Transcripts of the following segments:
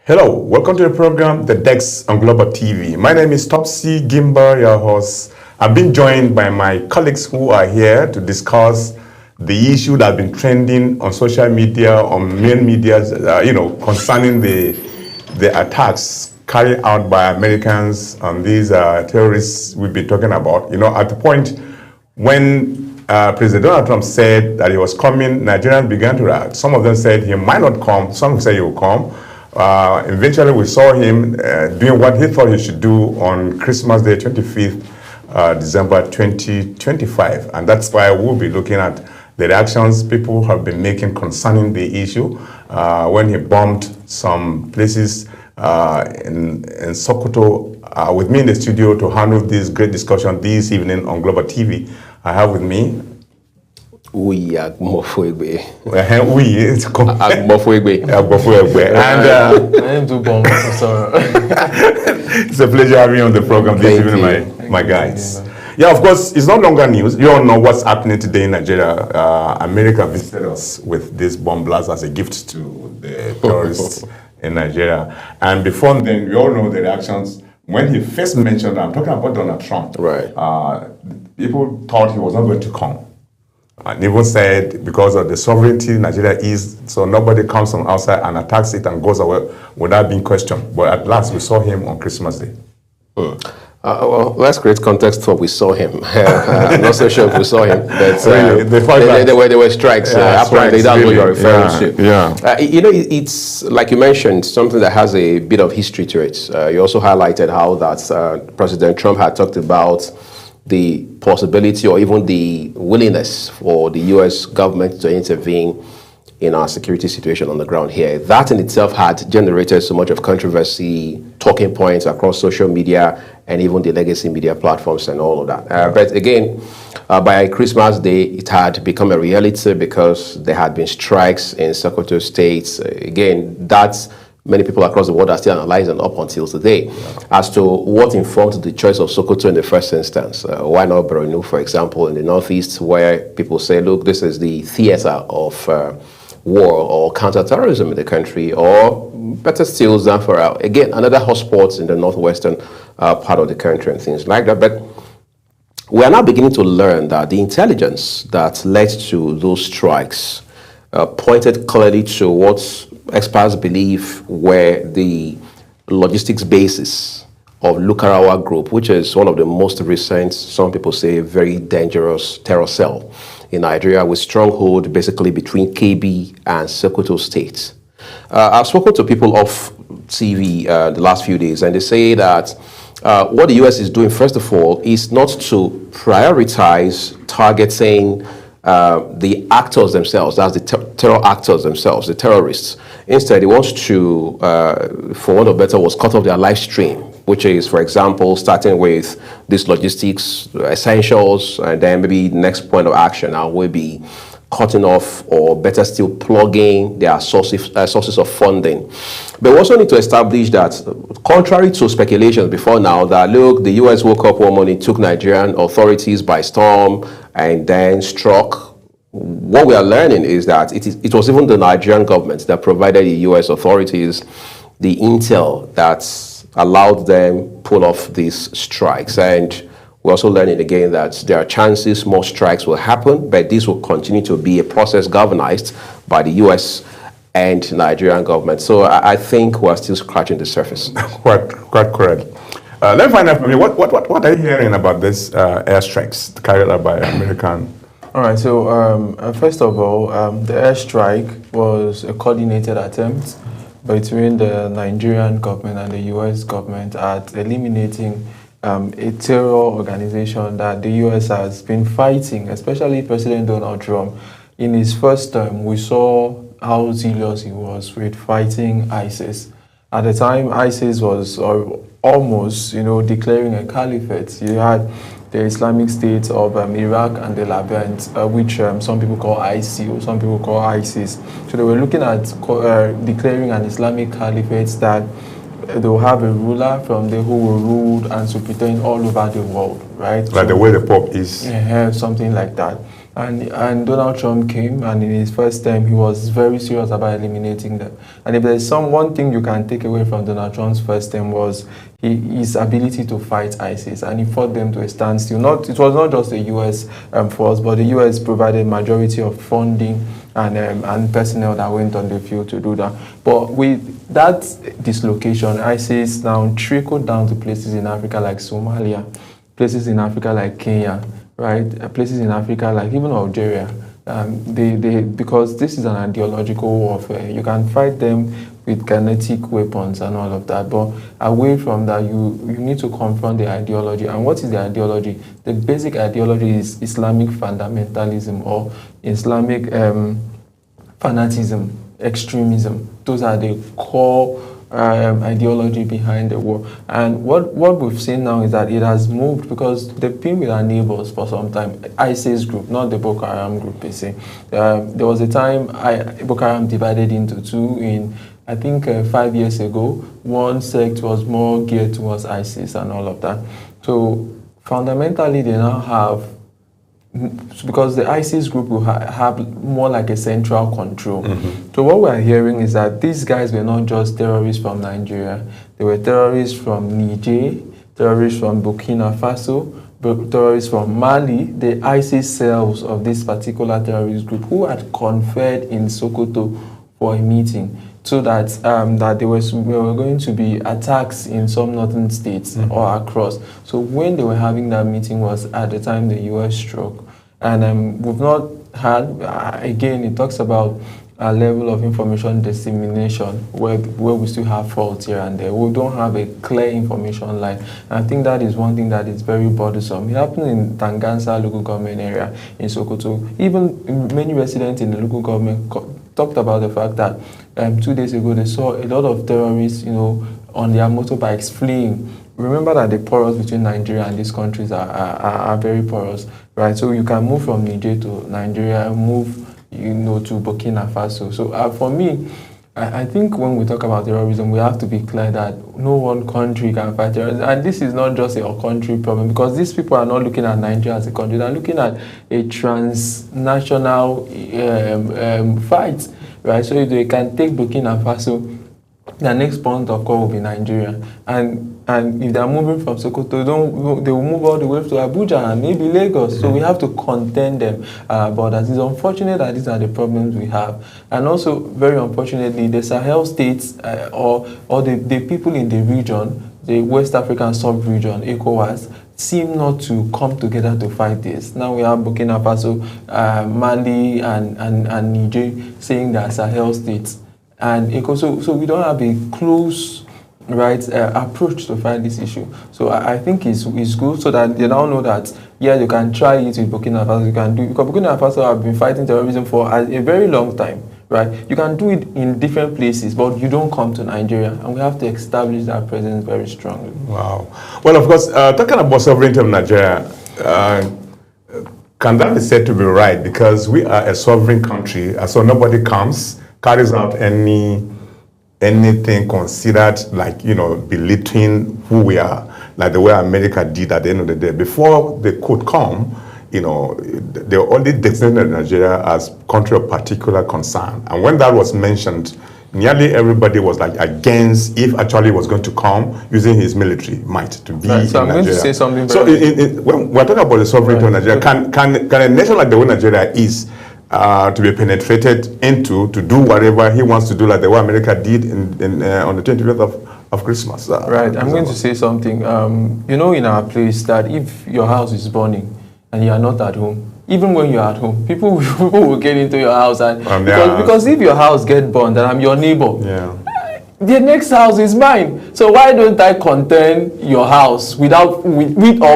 Hello, welcome to the program, The Desk on Global TV. My name is Topsy Gimba, your host. I've been joined by my colleagues who are here to discuss the issue that has been trending on social media, on main media, concerning the attacks carried out by Americans on these terrorists we've been talking about. At the point when President Donald Trump said that he was coming, Nigerians began to react. Some of them said he might not come, some said he will come. Eventually, we saw him doing what he thought he should do on Christmas Day, 25th December 2025. And that's why we'll be looking at the reactions people have been making concerning the issue when he bombed some places in Sokoto. With me in the studio to handle this great discussion this evening on Global TV, I have with me Agbofuegbe. It's a pleasure having you on the program this evening, my guys. Yeah, of course, it's no longer news. You all know what's happening today in Nigeria. America visited us with this bomb blast as a gift to the terrorists in Nigeria. And before then, we all know the reactions. When he first mentioned, I'm talking about Donald Trump, right? People thought he was not going to come. And even said because of the sovereignty Nigeria is, so nobody comes from outside and attacks it and goes away without being questioned. But at last we saw him on Christmas Day. Well, let's create context for we saw him. I'm not so sure if we saw him, but there were strikes. Apparently, that's what you're referring to. Yeah. It's like you mentioned, something that has a bit of history to it. You also highlighted how that President Trump had talked about the possibility or even the willingness for the U.S. government to intervene in our security situation on the ground here. That in itself had generated so much of controversy, talking points across social media, and even the legacy media platforms and all of that. But again, by Christmas Day, it had become a reality because there had been strikes in Sokoto State. Again, that's many people across the world are still analyzing up until today as to what informed the choice of Sokoto in the first instance. Why not Borno, for example, in the northeast, where people say, look, this is the theater of war or counterterrorism in the country, or better still, Zamfara, again, another hotspot in the northwestern part of the country and things like that. But we are now beginning to learn that the intelligence that led to those strikes pointed clearly to what experts believe were the logistics basis of Lukarawa Group, which is one of the most recent, some people say, very dangerous terror cell in Nigeria with stronghold basically between KB and Sokoto State. I've spoken to people off TV the last few days, and they say that what the U.S. is doing, first of all, is not to prioritize targeting the actors themselves, that's the terror actors themselves, the terrorists. Instead, it wants to, for want of better words, cut off their live stream, which is, for example, starting with this logistics essentials, and then maybe the next point of action now will be cutting off, or better still, plugging their sources of funding. But we also need to establish that, contrary to speculations before now, that look, the U.S. woke up one morning, took Nigerian authorities by storm, and then struck. What we are learning is that it was even the Nigerian government that provided the U.S. authorities the intel that allowed them pull off these strikes. And we're also learning again that there are chances more strikes will happen, but this will continue to be a process governed by the U.S. and Nigerian government. So I think we're still scratching the surface. Quite correct. Let me find out from you, what are you hearing about this airstrikes carried out by American? All right, so first of all, the airstrike was a coordinated attempt between the Nigerian government and the U.S. government at eliminating a terror organization that the U.S. has been fighting, especially President Donald Trump. In his first term, we saw how zealous he was with fighting ISIS. At the time, ISIS was almost, declaring a caliphate. You had the Islamic State of Iraq and the Levant, which some people call ISIL, some people call ISIS. So they were looking at declaring an Islamic caliphate that they will have a ruler from there who will rule and superintend all over the world, right? Like the way the Pope is. Yeah, something like that. And Donald Trump came, and in his first term, he was very serious about eliminating them. And if there's one thing you can take away from Donald Trump's first term was his ability to fight ISIS, and he fought them to a standstill. It was not just the U.S. Force, but the U.S. provided majority of funding and personnel that went on the field to do that. But with that dislocation, ISIS now trickled down to places in Africa like Somalia, places in Africa like Kenya, right? Places in Africa like even Algeria. Because this is an ideological warfare. You can fight them with kinetic weapons and all of that, but away from that, you need to confront the ideology. And what is the ideology? The basic ideology is Islamic fundamentalism or Islamic fanatism, extremism. Those are the core ideology behind the war. And what we've seen now is that it has moved because they've been with our neighbors for some time. ISIS group, not the Boko Haram group per se. There was a time Boko Haram divided into two in, I think 5 years ago. One sect was more geared towards ISIS and all of that. So fundamentally they now have, because the ISIS group will have more like a central control. So what we're hearing is that these guys were not just terrorists from Nigeria. They were terrorists from Niger, terrorists from Burkina Faso, terrorists from Mali, the ISIS cells of this particular terrorist group who had conferred in Sokoto for a meeting, so that that there were going to be attacks in some northern states or across. So when they were having that meeting was at the time the US struck. And we've not had, again, it talks about a level of information dissemination where we still have faults here and there. We don't have a clear information line. And I think that is one thing that is very bothersome. It happened in Tangansa local government area in Sokoto. Even many residents in the local government talked about the fact that 2 days ago they saw a lot of terrorists, on their motorbikes fleeing. Remember that the porous between Nigeria and these countries are very porous, right? So you can move from Niger to Nigeria and move, to Burkina Faso. So for me, I think when we talk about terrorism, we have to be clear that no one country can fight terrorism. And this is not just a country problem, because these people are not looking at Nigeria as a country. They're looking at a transnational fight, right? So if they can take Burkina Faso, the next point of call will be Nigeria. And if they're moving from Sokoto, they will move all the way to Abuja and maybe Lagos. So we have to contend them borders. It's unfortunate that these are the problems we have. And also, very unfortunately, the Sahel states or the people in the region, the West African sub-region, ECOWAS, seem not to come together to fight this. Now we have Burkina Faso, Mali, and Niger saying they are Sahel states. And so we don't have a close approach to fight this issue. So I think it's good so that they now know that, yeah, you can try it with Burkina Faso, you can do it, because Burkina Faso have been fighting terrorism for a very long time, right? You can do it in different places, but you don't come to Nigeria, and we have to establish that presence very strongly. Wow. Well, of course, talking about sovereignty of Nigeria, can that be said to be right? Because we are a sovereign country, so nobody carries out anything considered like, belittling who we are, like the way America did at the end of the day. Before they could come, they only designated Nigeria as country of particular concern. And when that was mentioned, nearly everybody was like against if actually was going to come using his military might to be in so I'm Nigeria. going to say something. So when we're talking about the sovereignty of Nigeria, can a nation like the way Nigeria is to be penetrated into to do whatever he wants to do, like the way America did on the 25th of Christmas? Right, I'm going to say something. In our place that if your house is burning and you are not at home, even when you're at home, people will get into your house and because if your house gets burned and I'm your neighbor, the next house is mine. So why don't I contend your house with or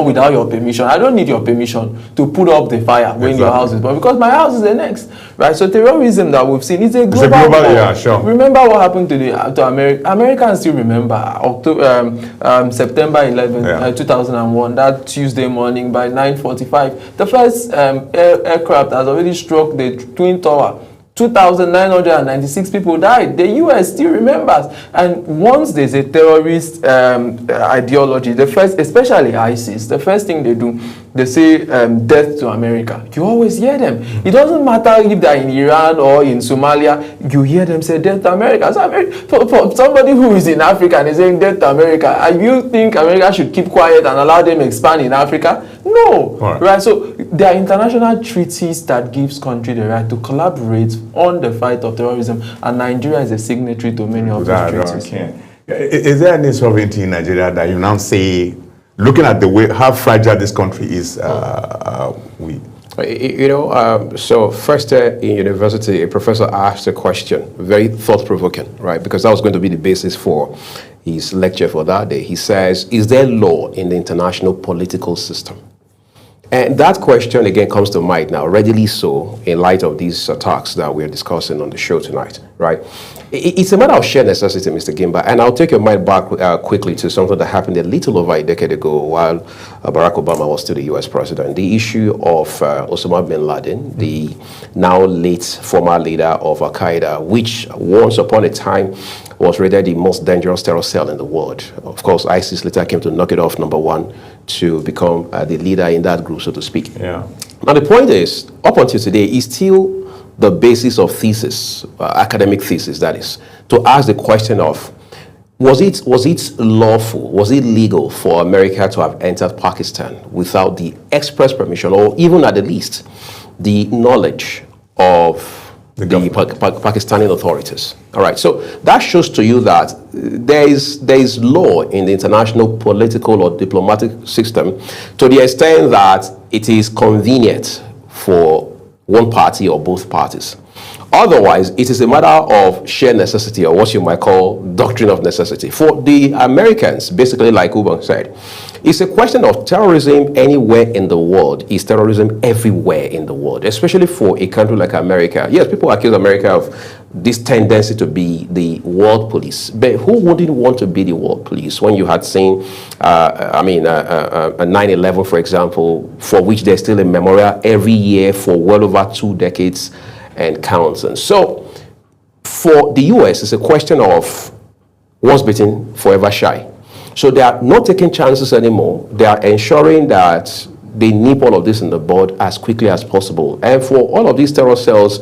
without your permission? I don't need your permission to put up the fire when your house is burned, because my house is the next, right? So terrorism that we've seen is a global war. Yeah, sure. Remember what happened to America? Americans still remember September 11, 2001, that Tuesday morning by 9:45. The first aircraft has already struck the Twin Tower. 2,996 people died. The US still remembers. And once there's a terrorist ideology, especially ISIS, the first thing they do they say death to America. You always hear them. It doesn't matter if they're in Iran or in Somalia, you hear them say death to America. So for somebody who is in Africa and is saying death to America, and you think America should keep quiet and allow them expand in Africa? No. Right. So there are international treaties that gives country the right to collaborate on the fight of terrorism, and Nigeria is a signatory to many of those treaties. Okay. Is there any sovereignty in Nigeria that you now say, looking at the way how fragile this country is, so first in university, a professor asked a question, very thought-provoking, right? Because that was going to be the basis for his lecture for that day. He says, is there law in the international political system? And that question again comes to mind now, readily so, in light of these attacks that we're discussing on the show tonight, right? It's a matter of sheer necessity, Mr. Gimba, and I'll take your mind back quickly to something that happened a little over a decade ago while Barack Obama was still the US president. The issue of Osama bin Laden, the now late former leader of Al-Qaeda, which once upon a time was rated the most dangerous terror cell in the world. Of course, ISIS later came to knock it off, number one, to become the leader in that group, so to speak. Yeah. Now, the point is, up until today, is still the basis of thesis, academic thesis, that is, to ask the question of, was it lawful, was it legal for America to have entered Pakistan without the express permission, or even at the least, the knowledge of the Pakistani authorities? All right, so that shows to you that there is law in the international political or diplomatic system to the extent that it is convenient for one party or both parties. Otherwise, it is a matter of sheer necessity, or what you might call doctrine of necessity. For the Americans, basically, like Ubang said, it's a question of terrorism anywhere in the world is terrorism everywhere in the world, especially for a country like America. Yes, people accuse America of this tendency to be the world police, but who wouldn't want to be the world police when you had seen, a 9/11, for example, for which there's still a memorial every year for well over 2 decades and counts. And so, for the US, it's a question of once bitten, forever shy. So they are not taking chances anymore. They are ensuring that they nip all of this in the bud as quickly as possible. And for all of these terror cells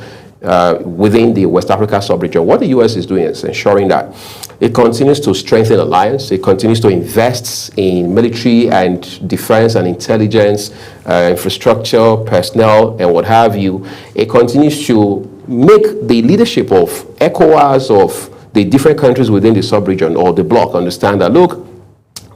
within the West Africa sub-region, what the US is doing is ensuring that it continues to strengthen alliance, it continues to invest in military and defense and intelligence, infrastructure, personnel, and what have you. It continues to make the leadership of ECOWAS, of the different countries within the sub-region or the bloc, understand that, look,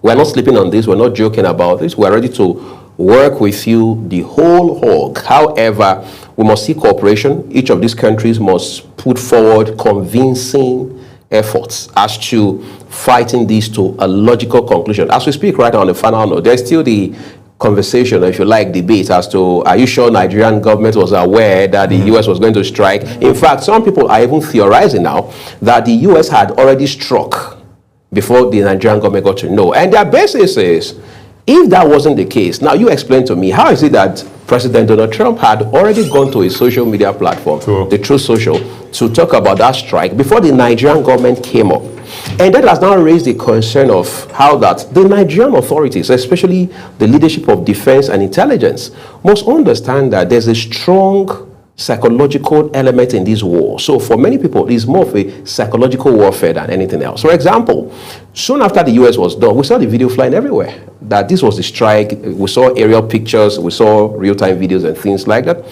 we're not sleeping on this, we're not joking about this, we're ready to work with you the whole hog. However, we must see cooperation. Each of these countries must put forward convincing efforts as to fighting this to a logical conclusion. As we speak right now on the final note, there's still the conversation, if you like, debate as to, are you sure Nigerian government was aware that the US was going to strike? In fact, some people are even theorizing now that the US had already struck before the Nigerian government got to know. And their basis is, if that wasn't the case, now you explain to me, how is it that President Donald Trump had already gone to his social media platform, the Truth Social, to talk about that strike before the Nigerian government came up? And that has now raised the concern of how that the Nigerian authorities, especially the leadership of defense and intelligence, must understand that there's a strong psychological element in this war. So for many people, it's more of a psychological warfare than anything else. For example, soon after the US was done, we saw the video flying everywhere that this was the strike. We saw aerial pictures, we saw real-time videos and things like that.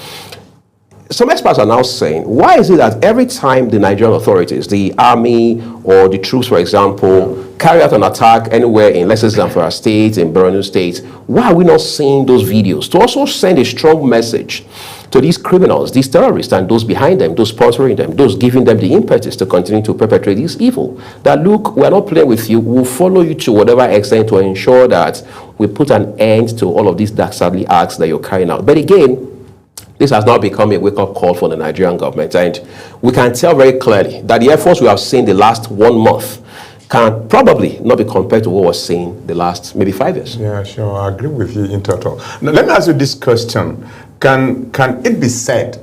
Some experts are now saying, why is it that every time the Nigerian authorities, the army or the troops, for example, carry out an attack anywhere in, let's say, Zamfara State, in Borno State, why are we not seeing those videos to also send a strong message to these criminals, these terrorists, and those behind them, those sponsoring them, those giving them the impetus to continue to perpetrate this evil? That, look, we're not playing with you, we'll follow you to whatever extent to ensure that we put an end to all of these dastardly acts that you're carrying out. But again, this has now become a wake-up call for the Nigerian government, and we can tell very clearly that the efforts we have seen the last 1 month can probably not be compared to what was seen the last maybe 5 years. Yeah, sure, I agree with you in total. Now, let me ask you this question. Can it be said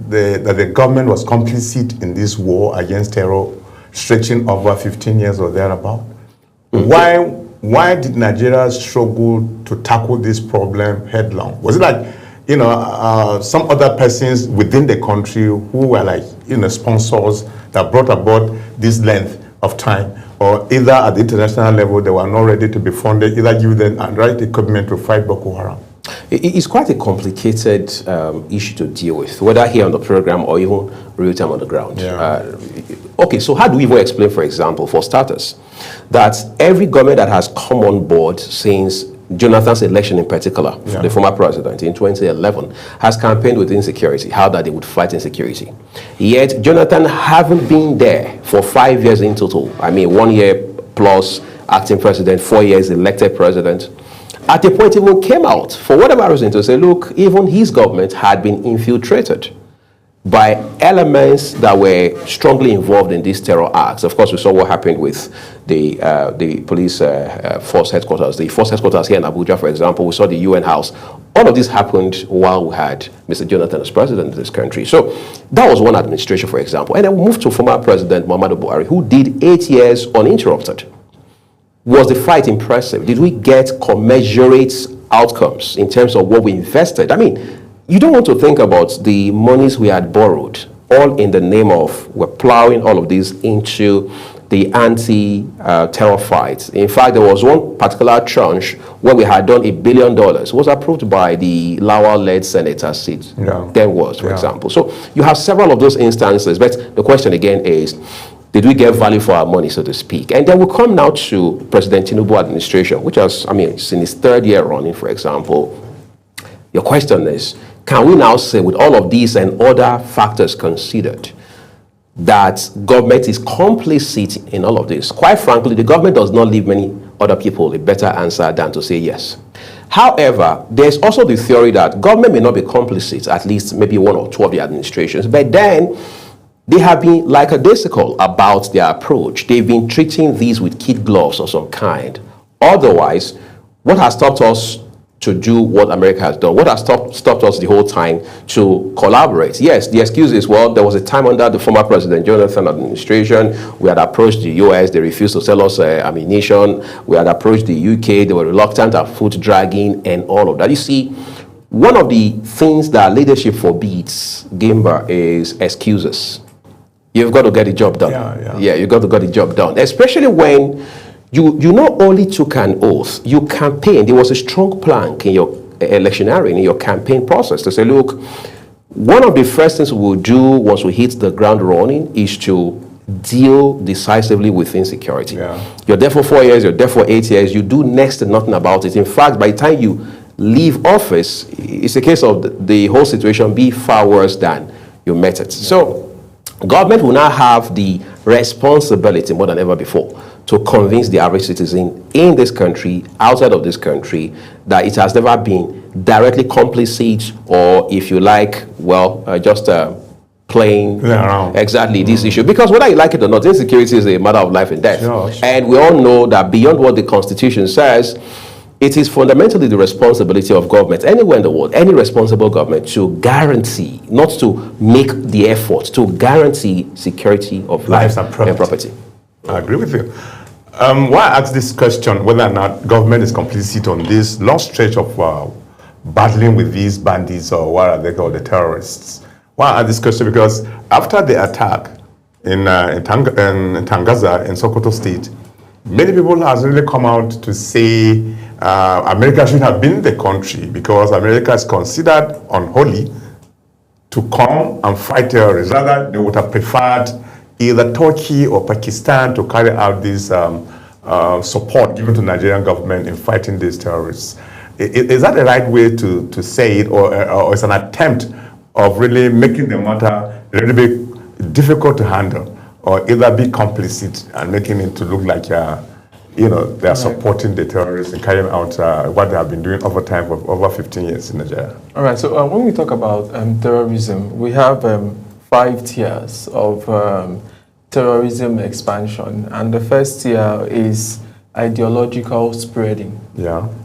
that the government was complicit in this war against terror stretching over 15 years or thereabout? Why why did Nigeria struggle to tackle this problem headlong? Was it like, some other persons within the country who were like, sponsors that brought about this length of time? Or either at the international level, they were not ready to be funded, either give them the right equipment to fight Boko Haram? It's quite a complicated issue to deal with, whether here on the program or even real time on the ground. Yeah. Okay, so how do we even explain, for example, for starters, that every government that has come on board since Jonathan's election in particular, the former president in 2011, has campaigned with insecurity, how that they would fight insecurity. Yet Jonathan haven't been there for 5 years in total. I mean, 1 year plus acting president, 4 years elected president. At a point, he even came out, for whatever reason, to say, look, even his government had been infiltrated by elements that were strongly involved in these terror acts. Of course, we saw what happened with the police force headquarters. The force headquarters here in Abuja, for example, we saw the UN house. All of this happened while we had Mr. Jonathan as president of this country. So that was one administration, for example. And then we moved to former President Muhammadu Buhari, who did 8 years uninterrupted. Was the fight impressive? Did we get commensurate outcomes in terms of what we invested? I mean, you don't want to think about the monies we had borrowed, all in the name of we're plowing all of this into the anti-terror fight. In fact, there was one particular tranche where we had done $1 billion. It was approved by the Lawal-led senator seat, then was, for example. So you have several of those instances, but the question again is, did we get value for our money, so to speak? And then we come now to President Tinubu administration, which has, it's in its third year running, for example. Your question is, can we now say, with all of these and other factors considered, that government is complicit in all of this? Quite frankly, the government does not leave many other people a better answer than to say yes. However, there's also the theory that government may not be complicit, at least maybe one or two of the administrations, but then they have been lackadaisical about their approach. They've been treating these with kid gloves of some kind. Otherwise, what has stopped us to do what America has done? What has stopped us the whole time to collaborate? Yes, the excuse is, well, there was a time under the former President Jonathan administration, we had approached the US, they refused to sell us ammunition. We had approached the UK, they were reluctant at foot dragging and all of that. You see, one of the things that leadership forbids, Gimba, is excuses. You've got to get the job done. Yeah, you've got to get the job done. Especially when you not only took an oath, you campaigned. There was a strong plank in your electioneering, in your campaign process to say, look, one of the first things we'll do once we hit the ground running is to deal decisively with insecurity. You're there for 4 years, you're there for 8 years, you do next to nothing about it. In fact, by the time you leave office, it's a case of the whole situation be far worse than you met it. So government will now have the responsibility more than ever before to convince the average citizen in this country, outside of this country, that it has never been directly complicit, or if you like, just playing around. Exactly this issue. Because whether you like it or not, insecurity is a matter of life and death. Sure. And we all know that beyond what the Constitution says, it is fundamentally the responsibility of government, anywhere in the world, any responsible government, to guarantee, not to make the effort, to guarantee security of life and property. I agree with you. Why I ask this question, whether or not government is complicit on this long stretch of battling with these bandits, or what are they called, the terrorists? Why I ask this question? Because after the attack in Tangaza in Sokoto State, many people have really come out to say America should have been the country, because America is considered unholy to come and fight terrorists. Rather, they would have preferred either Turkey or Pakistan to carry out this support given to the Nigerian government in fighting these terrorists. Is that the right way to say it, or is an attempt of really making the matter a little bit difficult to handle, or either be complicit and making it to look like they are supporting the terrorists and carrying out what they have been doing over time for over 15 years in Nigeria? All right, so when we talk about terrorism, we have 5 tiers of terrorism expansion. And the first tier is ideological spreading,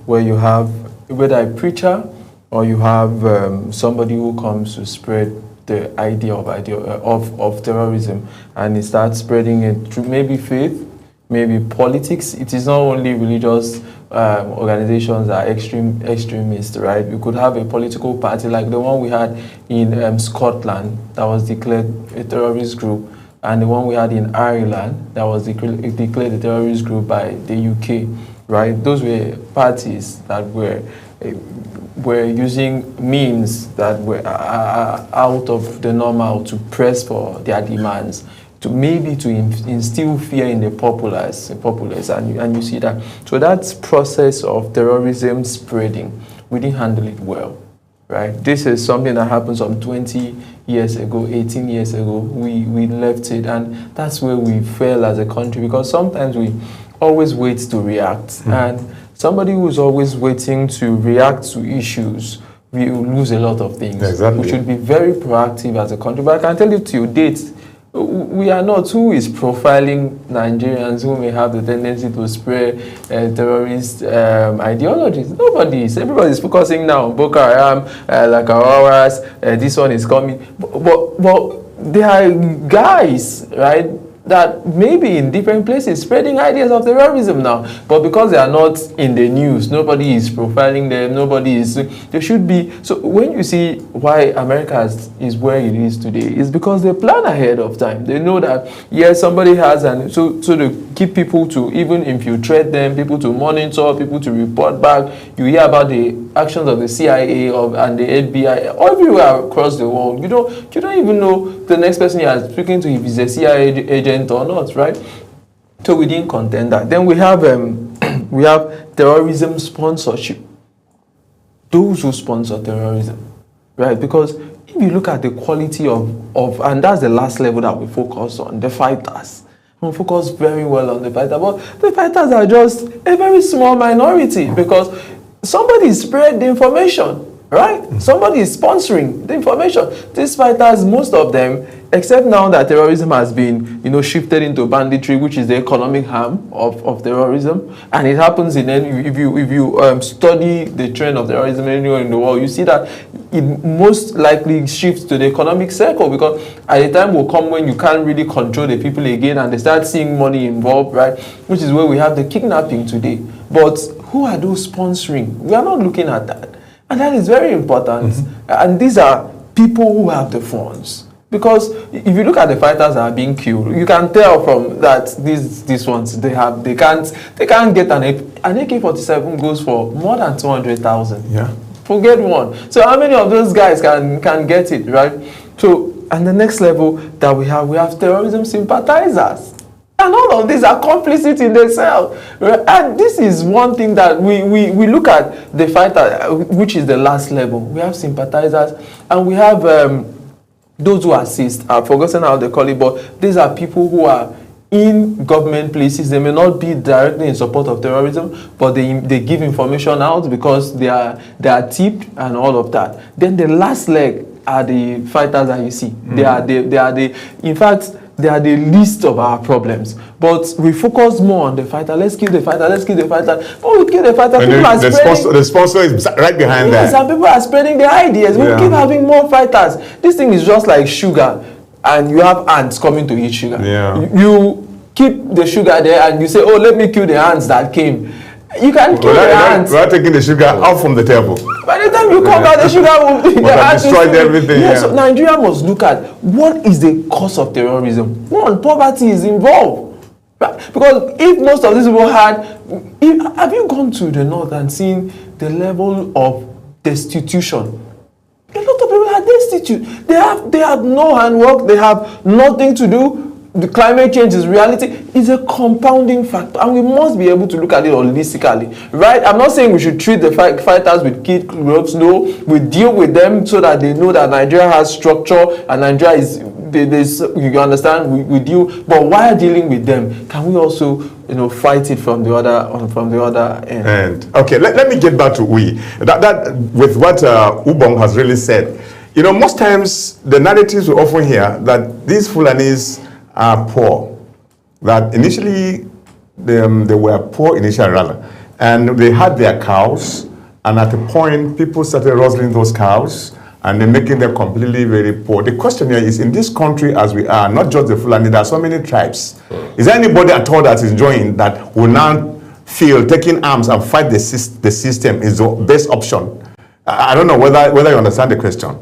where you have whether a preacher or you have somebody who comes to spread the idea of terrorism, and he starts spreading it through maybe faith, maybe politics. It is not only religious organizations that are extremist, right? We could have a political party like the one we had in Scotland that was declared a terrorist group, and the one we had in Ireland that was declared a terrorist group by the UK, right? Those were parties that were using means that were out of the normal to press for their demands, to maybe to instill fear in the populace, and you see that. So that process of terrorism spreading, we didn't handle it well, right? This is something that happened some 20 years ago, 18 years ago. We left it, and that's where we fail as a country, because sometimes we always wait to react, and somebody who's always waiting to react to issues, we will lose a lot of things. Exactly. We should be very proactive as a country. But I can tell you to date, we are not. Who is profiling Nigerians who may have the tendency to spread terrorist ideologies? Nobody is. Everybody is focusing now on Boko Haram, like Awaras, this one is coming. But there are guys, right, that maybe in different places spreading ideas of terrorism now, but because they are not in the news, nobody is profiling them, nobody is. They should be. So when you see why America is where it is today, it's because they plan ahead of time. They know that yes, somebody has, and so they keep people to even infiltrate them, people to monitor, people to report back. You hear about the actions of the CIA and the FBI everywhere across the world. You don't even know the next person you are speaking to if he's a CIA agent or not, right? So we didn't contend that. Then we have terrorism sponsorship. Those who sponsor terrorism, right? Because if you look at the quality of and that's the last level that we focus on, the fighters. We focus very well on the fighters, but the fighters are just a very small minority, because somebody spread the information, right? Somebody is sponsoring the information. These fighters, most of them, except now that terrorism has been, shifted into banditry, which is the economic harm of terrorism, and it happens if you study the trend of terrorism anywhere in the world, you see that it most likely shifts to the economic circle, because at a time will come when you can't really control the people again, and they start seeing money involved, right? Which is where we have the kidnapping today. But who are those sponsoring? We are not looking at that. And that is very important. And these are people who have the funds. Because if you look at the fighters that are being killed, you can tell from that these ones they can't get an AK-47 goes for more than 200,000. Yeah. Forget one. So how many of those guys can get it, right? So, and the next level that we have terrorism sympathizers. And all of these are complicit in themselves. Right? And this is one thing that we look at the fighter, which is the last level. We have sympathizers, and we have those who assist. I've forgotten how they call it, but these are people who are in government places. They may not be directly in support of terrorism, but they give information out because they are tipped and all of that. Then the last leg are the fighters that you see. They are the least of our problems. But we focus more on the fighter. Let's kill the fighter. Let's kill the fighter. When we kill the fighter, people are spreading. The sponsor is right behind that. Yes, and people are spreading their ideas. We keep having more fighters. This thing is just like sugar, and you have ants coming to eat sugar. Yeah. You keep the sugar there, and you say, "Oh, let me kill the ants that came." You can kill the ants. We're taking the sugar out from the table. By the time you come back, the sugar will be destroyed everything. Yes, so Nigeria must look at what is the cause of terrorism. One, poverty is involved. Right? Because if most of these people have you gone to the north and seen the level of destitution? A lot of people are destitute. They have no handwork. They have nothing to do. The climate change is reality. It's a compounding factor, and we must be able to look at it holistically, right? I'm not saying we should treat the fighters with kid gloves. No, we deal with them so that they know that Nigeria has structure and Nigeria is. You understand? We deal, but while dealing with them, can we also fight it from the other end? And okay, let me get back to that with what Ubong has really said. Most times the narratives we often hear that these Fulanis are poor, that initially they were poor initially rather, and they had their cows, and at a point people started rustling those cows, and they're making them completely very poor. The question here is, in this country as we are, not just the Fulani, there are so many tribes. Is there anybody at all that is enjoying that will now feel taking arms and fight the system is the best option? I don't know whether you understand the question.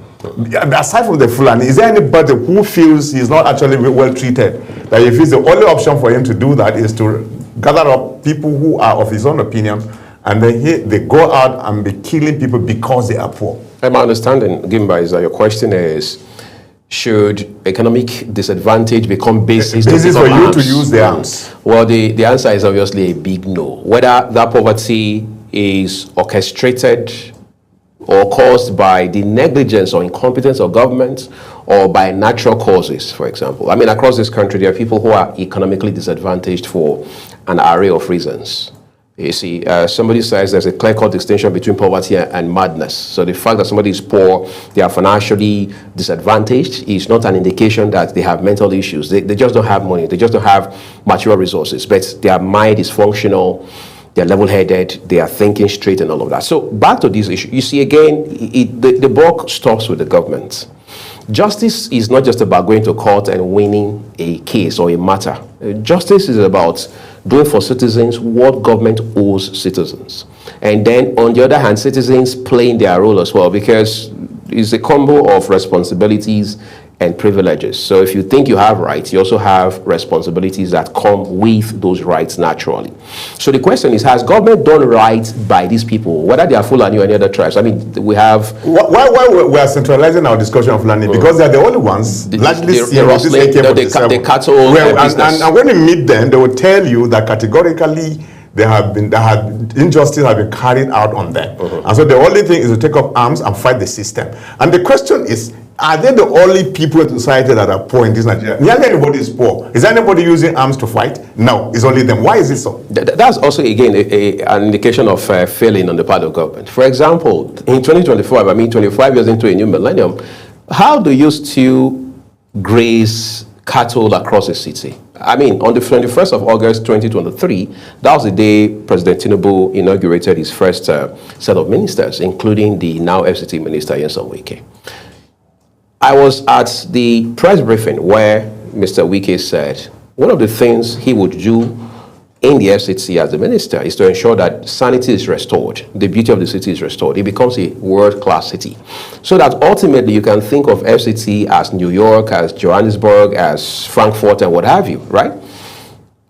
Aside from the Fulani, is there anybody who feels he's not actually well treated, that if it's the only option for him to do that is to gather up people who are of his own opinion, and then they go out and be killing people because they are poor? And my understanding, Gimba, is that your question is, should economic disadvantage become basis for you arms? to use the arms? Well, the answer is obviously a big no. Whether that poverty is orchestrated or caused by the negligence or incompetence of government, or by natural causes, for example. I mean, across this country, there are people who are economically disadvantaged for an array of reasons. You see, somebody says there's a clear-cut distinction between poverty and madness. So the fact that somebody is poor, they are financially disadvantaged, is not an indication that they have mental issues. They just don't have money. They just don't have material resources. But their mind is functional. They're level-headed, they are thinking straight and all of that. So back to this issue, you see again, the buck stops with the government. Justice is not just about going to court and winning a case or a matter. Justice is about doing for citizens what government owes citizens. And then on the other hand, citizens playing their role as well, because it's a combo of responsibilities and privileges. So if you think you have rights, you also have responsibilities that come with those rights naturally. So the question is, has government done right by these people, whether they are Fulani or any other tribes? I mean, we have... Why we are centralizing our discussion of Fulani? Because they're the only ones largely seeing this the cattle business. And when you meet them, they will tell you that categorically injustice have been carried out on them. And so the only thing is to take up arms and fight the system. And the question is, are they the only people in society that are poor in this Nigeria? Nearly everybody is poor. Is anybody using arms to fight? No, it's only them. Why is it so? That's also, again, an indication of failing on the part of government. For example, in 2025, I mean 25 years into a new millennium, how do you still graze cattle across the city? I mean, on the 21st of August 2023, that was the day President Tinubu inaugurated his first set of ministers, including the now FCT minister, Nyesom Wike. I was at the press briefing where Mr. Wike said one of the things he would do in the FCT as the minister is to ensure that sanity is restored, the beauty of the city is restored. It becomes a world-class city. So that ultimately you can think of FCT as New York, as Johannesburg, as Frankfurt, and what have you, right?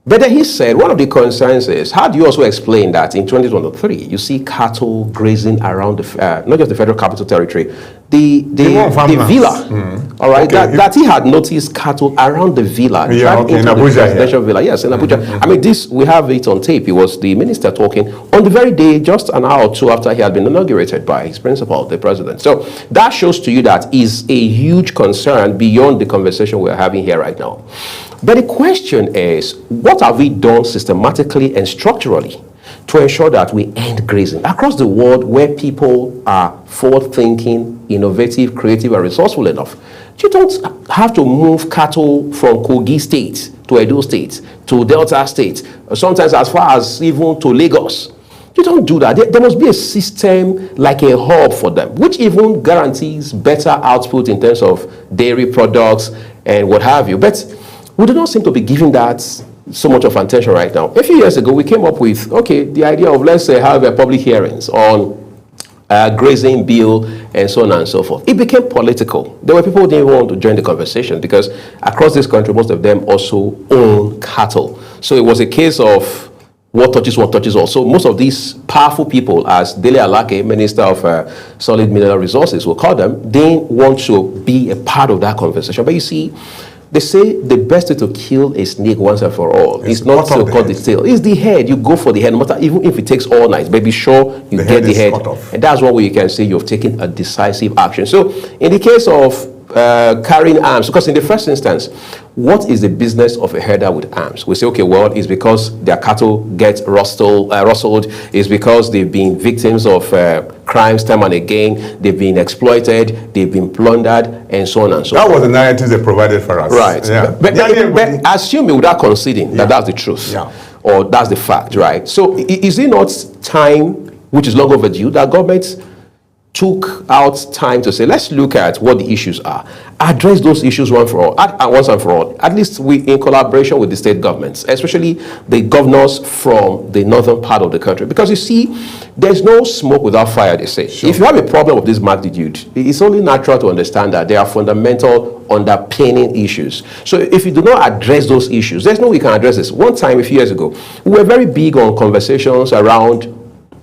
But then he said, one of the concerns is, how do you also explain that in 2023, you see cattle grazing around, not just the Federal Capital Territory, the villa, all right, okay. that he had noticed cattle around the villa, in Abuja, presidential villa, yes, in Abuja. I mean, we have it on tape. It was the minister talking on the very day, just an hour or two after he had been inaugurated by his principal, the president. So that shows to you that is a huge concern beyond the conversation we're having here right now. But the question is, what have we done systematically and structurally to ensure that we end grazing across the world where people are forward-thinking, innovative, creative, and resourceful enough? You don't have to move cattle from Kogi State to Edo State to Delta State, sometimes as far as even to Lagos. You don't do that. There must be a system like a hub for them, which even guarantees better output in terms of dairy products and what have you. But we do not seem to be giving that so much of attention right now. A few years ago, we came up with, the idea of, let's say, have public hearings on grazing bill and so on and so forth. It became political. There were people who didn't want to join the conversation because across this country, most of them also own cattle. So it was a case of what touches all. So most of these powerful people, as Dele Alake, Minister of Solid Mineral Resources, will call them, they want to be a part of that conversation. But you see, they say the best way to kill a snake once and for all is not to cut the tail. It's the head. You go for the head, no matter even if it takes all night. But be sure you get the head. And that's one way you can say you've taken a decisive action. So in the case of carrying arms, because in the first instance, what is the business of a herder with arms? We say, okay, well, it's because their cattle get rustled, it's because they've been victims of crimes time and again, they've been exploited, they've been plundered, and so on and so forth. That was the narrative they provided for us. Right. Yeah. But assuming without conceding that that's the truth, or that's the fact, right? So is it not time, which is long overdue, that government took out time to say, let's look at what the issues are, address those issues once and for all. At least we, in collaboration with the state governments, especially the governors from the northern part of the country. Because you see, there's no smoke without fire, they say. Sure. If you have a problem of this magnitude, it's only natural to understand that there are fundamental underpinning issues. So if you do not address those issues, there's no way you can address this. One time, a few years ago, we were very big on conversations around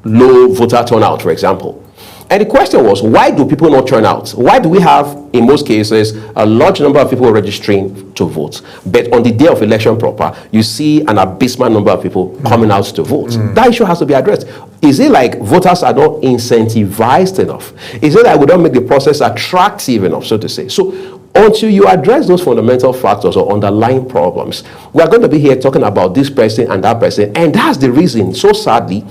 low voter turnout, for example. And the question was, why do people not turn out? Why do we have, in most cases, a large number of people registering to vote, but on the day of election proper, you see an abysmal number of people coming out to vote? That issue has to be addressed. Is it like voters are not incentivized enough? Is it that we don't make the process attractive enough, so to say? So until you address those fundamental factors or underlying problems, we are going to be here talking about this person and that person. And that's the reason, so sadly,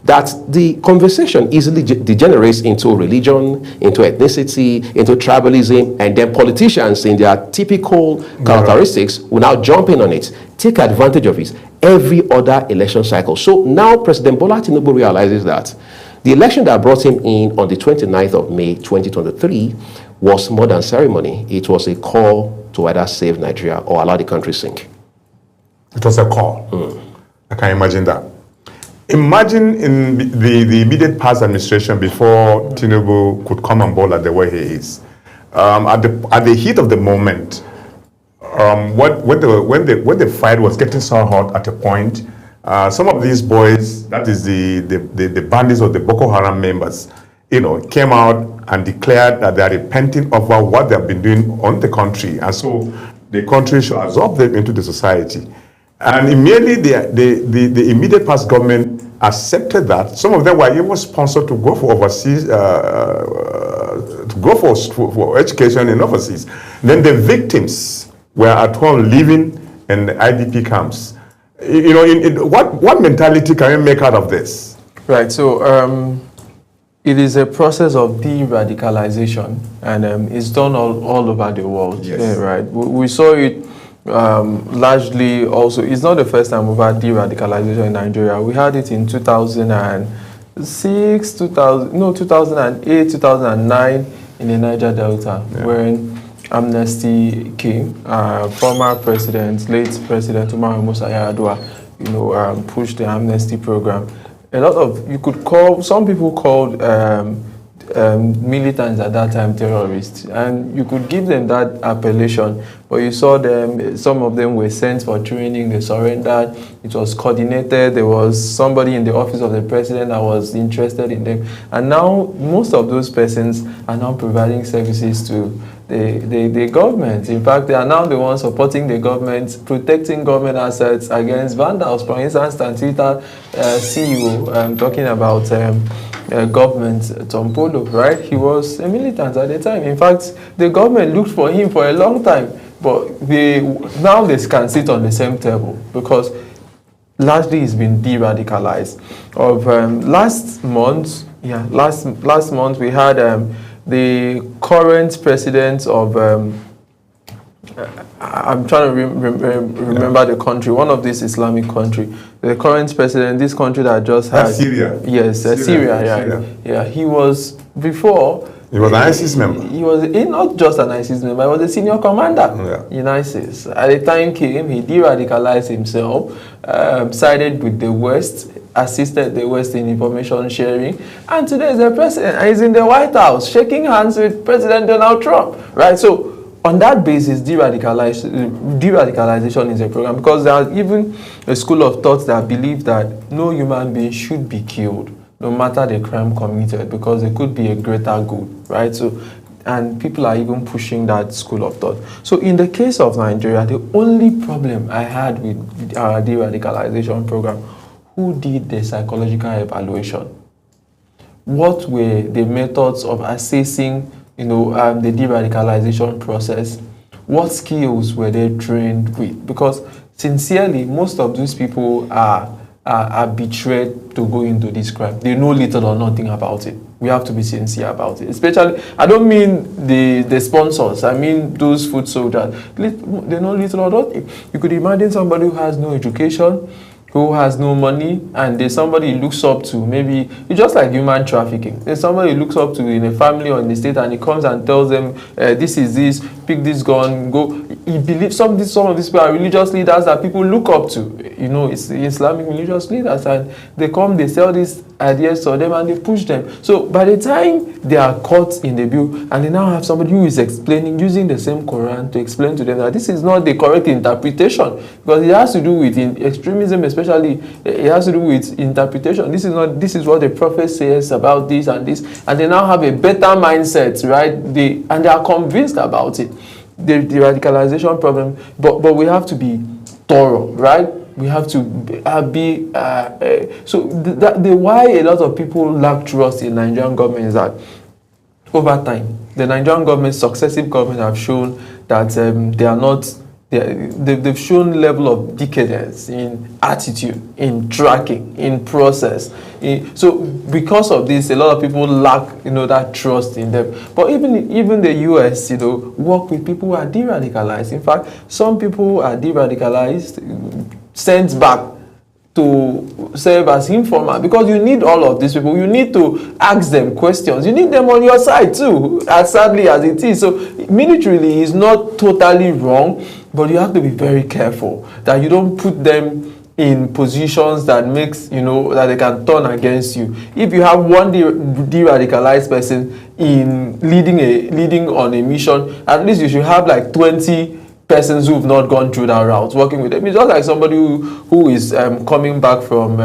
that the conversation easily degenerates into religion, into ethnicity, into tribalism, and then politicians in their typical characteristics will now jump in on it, take advantage of it every other election cycle. So now President Bola Tinubu realizes that the election that brought him in on the 29th of May 2023 was more than ceremony. It was a call to either save Nigeria or allow the country sink. It was a call. I can imagine that. Imagine in the immediate past administration before Tinubu could come on board like the way he is. At the heat of the moment, when the fight was getting so hot at a point, some of these boys, that is the bandits or the Boko Haram members, came out and declared that they are repenting over what they have been doing on the country, and so the country should absorb them into the society. And immediately the immediate past government accepted that. Some of them were even sponsored to go for overseas, to go for education in overseas. Then the victims were at home living in the IDP camps. What mentality can we make out of this? Right. So it is a process of de-radicalization, and it's done all over the world. Yes. Yeah, right. We saw it. Largely also, it's not the first time we've had de-radicalization in Nigeria. We had it in 2006, 2008, 2009 in the Niger Delta, when amnesty came. Former president, late President Umaru Musa Yar'Adua, pushed the amnesty program. A lot of, some people called militants at that time terrorists, and you could give them that appellation, but you saw them, some of them were sent for training, they surrendered, it was coordinated, there was somebody in the office of the president that was interested in them, and now most of those persons are now providing services to the government. In fact, they are now the ones supporting the government, protecting government assets against vandals. For instance, Tantita CEO, talking about government, Tom Polo, right? He was a militant at the time. In fact, the government looked for him for a long time, but now they can sit on the same table because largely he's been de-radicalized. Last month we had the current president of I'm trying to remember the country, one of these Islamic country. The current president, this country that just had... Syria. Yes, Syria, yeah. Yeah, he was, before... He was an ISIS member. He was not just an ISIS member, he was a senior commander in ISIS. At the time came, he de-radicalized himself, sided with the West, assisted the West in information sharing, and today is the president, and he's in the White House, shaking hands with President Donald Trump, right? So, on that basis, de-radicalization is a program, because there are even a school of thought that believe that no human being should be killed, no matter the crime committed, because it could be a greater good, right? So, and people are even pushing that school of thought. So in the case of Nigeria, the only problem I had with our de-radicalization program, who did the psychological evaluation? What were the methods of assessing the de-radicalization process? What skills were they trained with? Because sincerely, most of these people are betrayed to go into this crime. They know little or nothing about it. We have to be sincere about it. Especially, I don't mean the sponsors, I mean those foot soldiers. They know little or nothing. You could imagine somebody who has no education, who has no money, and there's somebody he looks up to. Maybe it's just like human trafficking. There's somebody he looks up to in a family or in the state, and he comes and tells them, this is this, pick this gun, go. He believes some of these people are religious leaders that people look up to. You know, it's Islamic religious leaders, and they come, they sell these ideas to them, and they push them. So by the time they are caught in the bill, and they now have somebody who is explaining, using the same Quran to explain to them that this is not the correct interpretation, because it has to do with extremism, especially it has to do with interpretation. This is what the prophet says about this and this, and they now have a better mindset, right? And they are convinced about it. The radicalization problem, but we have to be thorough, right? We have to be so the why a lot of people lack trust in Nigerian government is that over time the Nigerian government, successive governments, have shown that they are not. They've shown level of decadence in attitude, in tracking, in process. So because of this, a lot of people lack, that trust in them. But even the US, work with people who are de-radicalized. In fact, some people are de-radicalized, sent back to serve as informer, because you need all of these people. You need to ask them questions. You need them on your side too, as sadly as it is. So militarily is not totally wrong, but you have to be very careful that you don't put them in positions that makes, that they can turn against you. If you have one de-radicalized person in leading on a mission, at least you should have like 20 persons who have not gone through that route working with them. It's just like somebody who is coming back from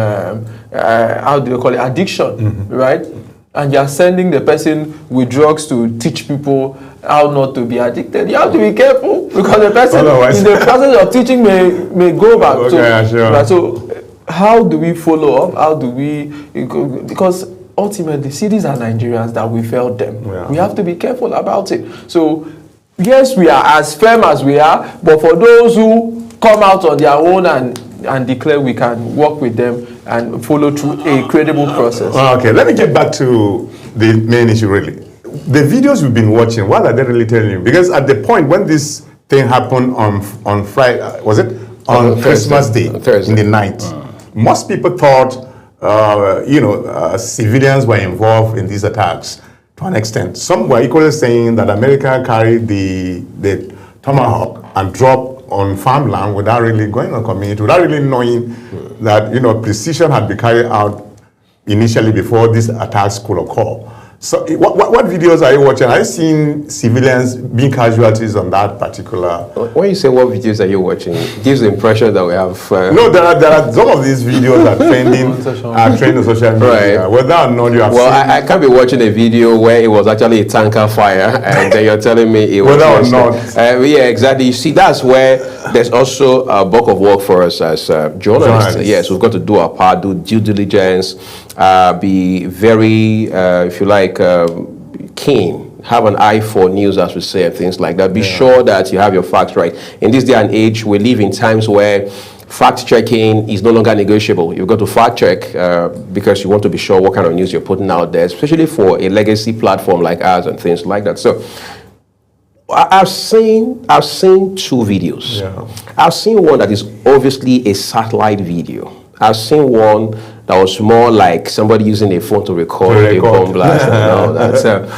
how do you call it, addiction, right? And you're sending the person with drugs to teach people how not to be addicted. You have to be careful, because the person in the process of teaching may go back. Okay, sure. Right, so how do we follow up? How do we, because ultimately, see, these are Nigerians that we failed them. Yeah. We have to be careful about it. So yes, we are as firm as we are, but for those who come out on their own and declare, we can work with them and follow through a credible process. Okay, let me get back to the main issue, really. The videos you've been watching, what are they really telling you? Because at the point when this thing happened on Friday, was it? On Christmas Day, in the night, most people thought, civilians were involved in these attacks to an extent. Some were equally saying that America carried the Tomahawk and dropped on farmland without really going on community, without really knowing that, precision had been carried out initially before these attacks could occur. So what videos are you watching? Are you seeing civilians being casualties on that particular? When you say what videos are you watching, it gives the impression that we have... No, there are some of these videos that trending on social media. Right. Whether or not you have seen... I can't be watching a video where it was actually a tanker fire and then you're telling me it was... Whether or not. Yeah, exactly. You see, that's where there's also a bulk of work for us as journalists. Yes, we've got to do our part, do due diligence, be very, if you like, keen, have an eye for news, as we say, and things like that. Be sure that you have your facts right. In this day and age, we live in times where fact-checking is no longer negotiable. You've got to fact-check because you want to be sure what kind of news you're putting out there, especially for a legacy platform like ours and things like that. So I've seen two videos. Yeah. I've seen one that is obviously a satellite video. I've seen one that was more like somebody using a phone to record a bomb blast and all that. So,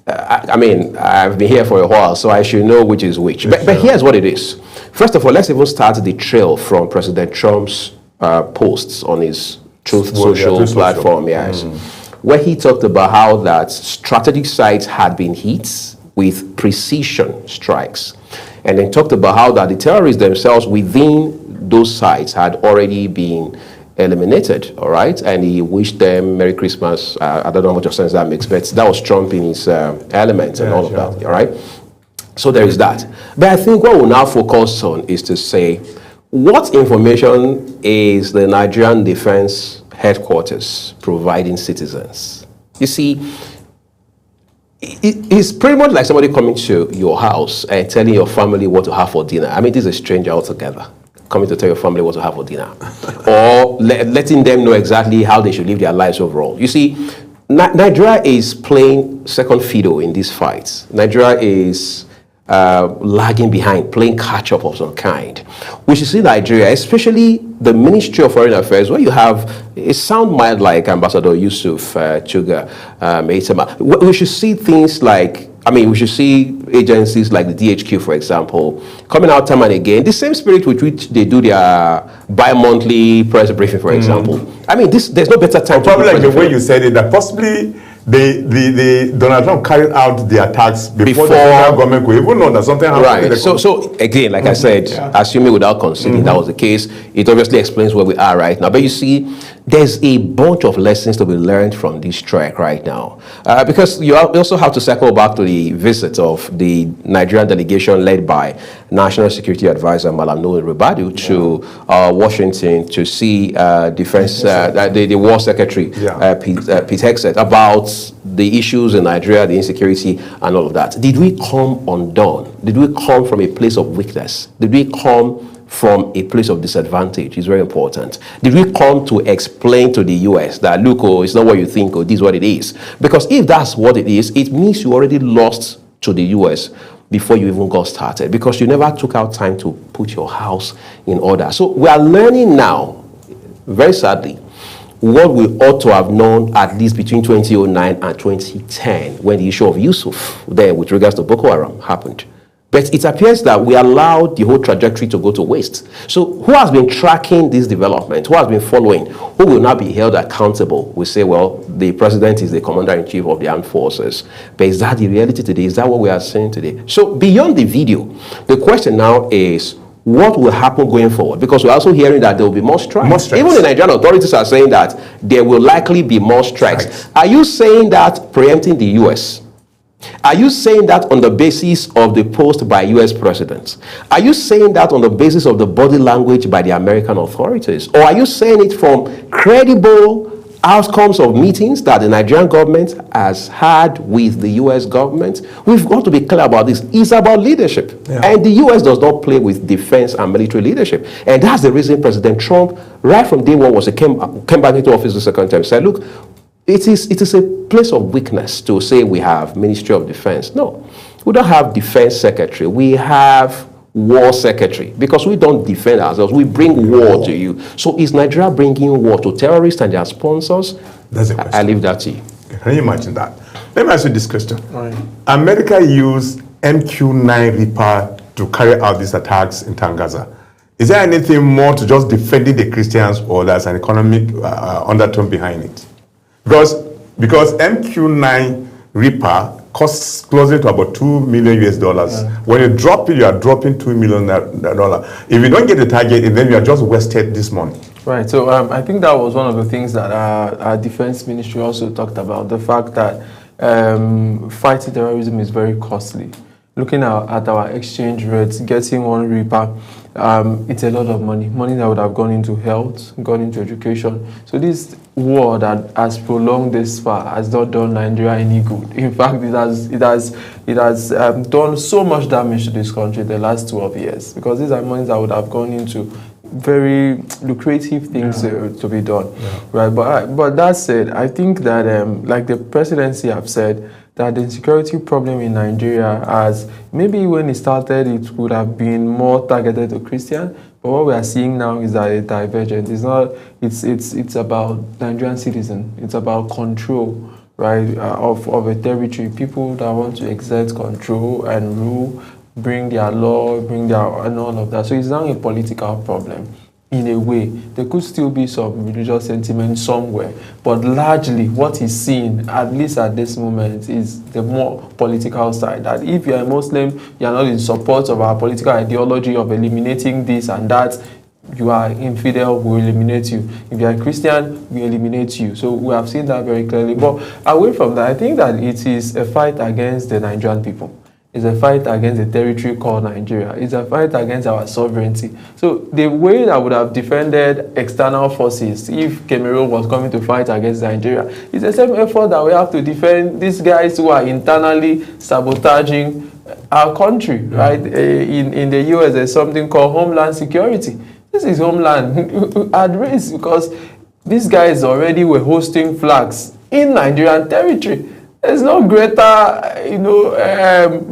I mean, I've been here for a while, so I should know which is which. But here's what it is. First of all, let's even start the trail from President Trump's posts on his Truth Social platform, where he talked about how that strategic sites had been hit with precision strikes. And then talked about how that the terrorists themselves within those sites had already been eliminated, all right? And he wished them Merry Christmas. I don't know how much of sense that makes, but that was Trump in his element and all of that, all right? So there is that. But I think what we'll now focus on is to say, what information is the Nigerian Defense Headquarters providing citizens? You see, it's pretty much like somebody coming to your house and telling your family what to have for dinner. I mean, this is a stranger altogether, coming to tell your family what to have for dinner, or letting them know exactly how they should live their lives overall. You see, Nigeria is playing second fiddle in these fights. Nigeria is lagging behind, playing catch up of some kind. We should see Nigeria, especially the Ministry of Foreign Affairs, where you have a sound mind like Ambassador Yusuf Chuga Meitema. We should see things like, we should see agencies like the DHQ, for example, coming out time and again, the same spirit with which they do their bi-monthly press briefing, for example. There's no better time. Probably like the way you said it, that possibly the Donald Trump carried out the attacks before the federal government could even know that something happened. Right. So again, like I said, assuming without conceding that was the case, it obviously explains where we are right now. But you see, there's a bunch of lessons to be learned from this trek right now. Because you also have to circle back to the visit of the Nigerian delegation led by National Security Advisor Malam Nuhu Ribadu to Washington to see Defense, the War Secretary, Pete Hegseth, about the issues in Nigeria, the insecurity and all of that. Did we come undone? Did we come from a place of weakness? Did we come from a place of disadvantage? It's very important. Did we come to explain to the US that, look, it's not what you think, this is what it is? Because if that's what it is, it means you already lost to the US before you even got started, because you never took out time to put your house in order. So we are learning now, very sadly, what we ought to have known at least between 2009 and 2010, when the issue of Yusuf there with regards to Boko Haram happened. But it appears that we allowed the whole trajectory to go to waste. So who has been tracking this development? Who has been following? Who will now be held accountable? We say, well, the president is the commander-in-chief of the armed forces. But is that the reality today? Is that what we are seeing today? So beyond the video, the question now is, what will happen going forward? Because we're also hearing that there will be more strikes. Even the Nigerian authorities are saying that there will likely be more strikes. Are you saying that preempting the US? Are you saying that on the basis of the post by US presidents? Are you saying that on the basis of the body language by the American authorities? Or are you saying it from credible outcomes of meetings that the Nigerian government has had with the US government? We've got to be clear about this. It's about leadership. And the US does not play with defense and military leadership. And that's the reason President Trump, right from day one, came back into office the second time, said, look, it is a place of weakness to say we have Ministry of Defense. No, we don't have Defense Secretary. We have War Secretary, because we don't defend ourselves. We bring war to you. So is Nigeria bringing war to terrorists and their sponsors? That's a question. I leave that to you. Can you imagine that? Let me ask you this question. Right. America used MQ-9 Reaper to carry out these attacks in Tangaza. Is there anything more to just defending the Christians, or there's an economic undertone behind it? Because MQ-9 Reaper costs closer to about $2 million US. When you drop it, you are dropping $2 million. If you don't get the target, then you are just wasted this money. Right. So I think that was one of the things that our defense ministry also talked about, the fact that fighting terrorism is very costly. Looking at our exchange rates, getting one Reaper, it's a lot of money that would have gone into health, gone into education. So this war that has prolonged this far has not done Nigeria any good. In fact, it has done so much damage to this country the last 12 years, because these are monies that would have gone into very lucrative things to be done, right? But that said, I think that like the presidency have said, that the insecurity problem in Nigeria, as maybe when it started, it would have been more targeted to Christian, but what we are seeing now is that it's divergent. It's not. It's about Nigerian citizen. It's about control, right, of a territory. People that want to exert control and rule, bring their law, and all of that. So it's now a political problem. In a way, there could still be some religious sentiment somewhere, but largely what is seen, at least at this moment, is the more political side. That if you are a Muslim, you are not in support of our political ideology of eliminating this and that, you are infidel, we will eliminate you. If you are a Christian, we eliminate you. So we have seen that very clearly. But away from that, I think that it is a fight against the Nigerian people. It's a fight against the territory called Nigeria. It's a fight against our sovereignty. So the way that would have defended external forces if Cameroon was coming to fight against Nigeria, it's the same effort that we have to defend these guys who are internally sabotaging our country, right? In the US, there's something called Homeland Security. This is Homeland at risk, because these guys already were hosting flags in Nigerian territory. There's no greater,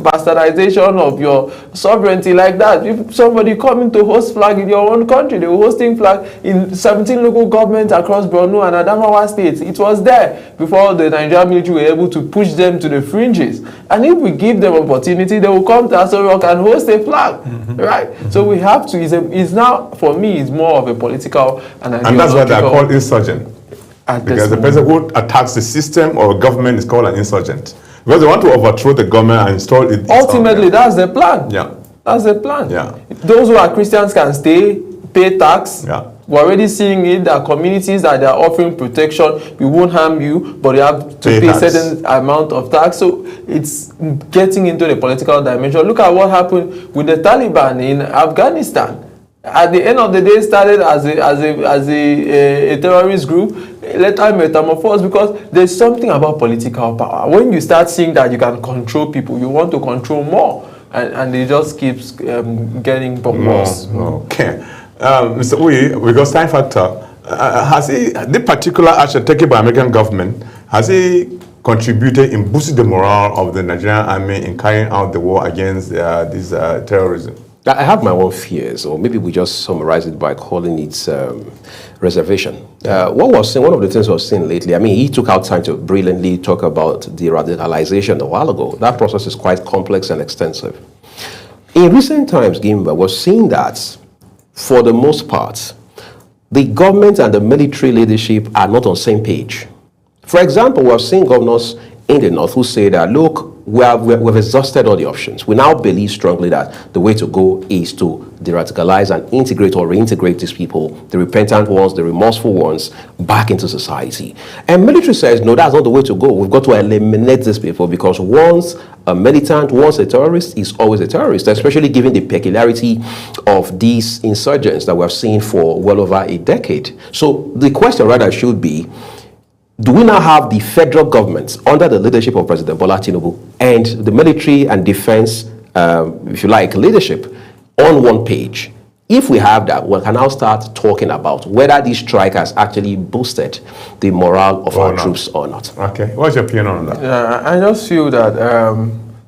bastardization of your sovereignty like that. If somebody coming to host flag in your own country, they were hosting flag in 17 local governments across Borno and Adamawa states. It was there before the Nigerian military were able to push them to the fringes. And if we give them opportunity, they will come to Aso Rock and host a flag, right? So we have to. It's now, for me, it's more of a political and that's why they are called insurgent. Because the person who attacks the system or government is called an insurgent. Because they want to overthrow the government and install it. Ultimately, that's the plan. Yeah. That's the plan. Yeah. Those who are Christians can stay, pay tax. Yeah. We're already seeing it, that communities that they are offering protection, we won't harm you, but you have to pay certain amount of tax. So it's getting into the political dimension. Look at what happened with the Taliban in Afghanistan. At the end of the day, started as a terrorist group, later metamorphosed, because there's something about political power. When you start seeing that you can control people, you want to control more, and it just keeps getting worse. Okay. Mr. Uyi, because time factor, has the particular action taken by American government, has it contributed in boosting the morale of the Nigerian army in carrying out the war against this terrorism? I have my own fears, or maybe we just summarize it by calling it reservation. One of the things we've seen lately, I mean, he took out time to brilliantly talk about the radicalization a while ago. That process is quite complex and extensive. In recent times, Gimba, we're seeing that, for the most part, the government and the military leadership are not on the same page. For example, we're seeing governors in the north who say that, look, we've exhausted all the options. We now believe strongly that the way to go is to de-radicalize and integrate or reintegrate these people, the repentant ones, the remorseful ones, back into society. And military says, no, that's not the way to go. We've got to eliminate these people, because once a militant, once a terrorist, is always a terrorist, especially given the peculiarity of these insurgents that we've seen for well over a decade. So the question rather should be, do we now have the federal government under the leadership of President Bola Tinubu and the military and defense, if you like, leadership on one page? If we have that, we can now start talking about whether this strike has actually boosted the morale of our troops or not. Okay, what's your opinion on that? Yeah, I just feel that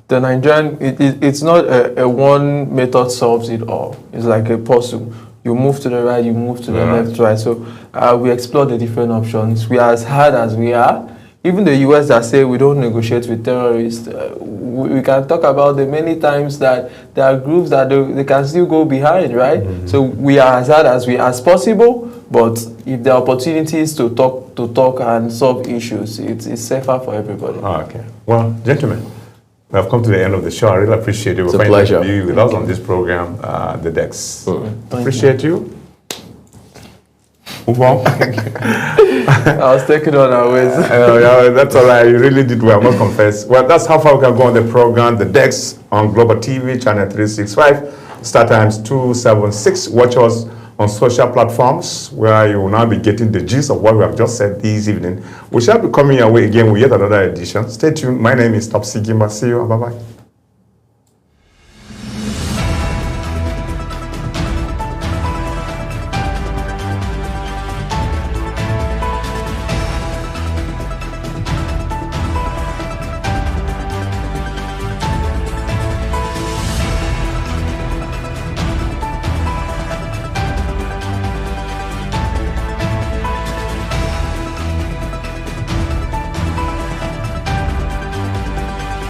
the Nigerian, it's not a one method solves it all. It's like a puzzle. You move to the right, you move to the left, right. So we explore the different options. We are as hard as we are. Even the US that say we don't negotiate with terrorists, we can talk about the many times that there are groups that they can still go behind, right? So we are as hard as possible, but if there are opportunities to talk and solve issues, it's safer for everybody. Okay. Well, gentlemen, we have come to the end of the show. I really appreciate you. It's a pleasure. You with us on this program, The Dex. Appreciate you. Move on. I was taking on our ways. Yeah, that's all right. You really did well, I must confess. Well, that's how far we can go on the program, The Dex, on Global TV, channel 365, start times 276. Watch us on social platforms where you will now be getting the gist of what we have just said this evening. We shall be coming your way again with yet another edition. Stay tuned. My name is Topsy Gimba. See you. Bye-bye.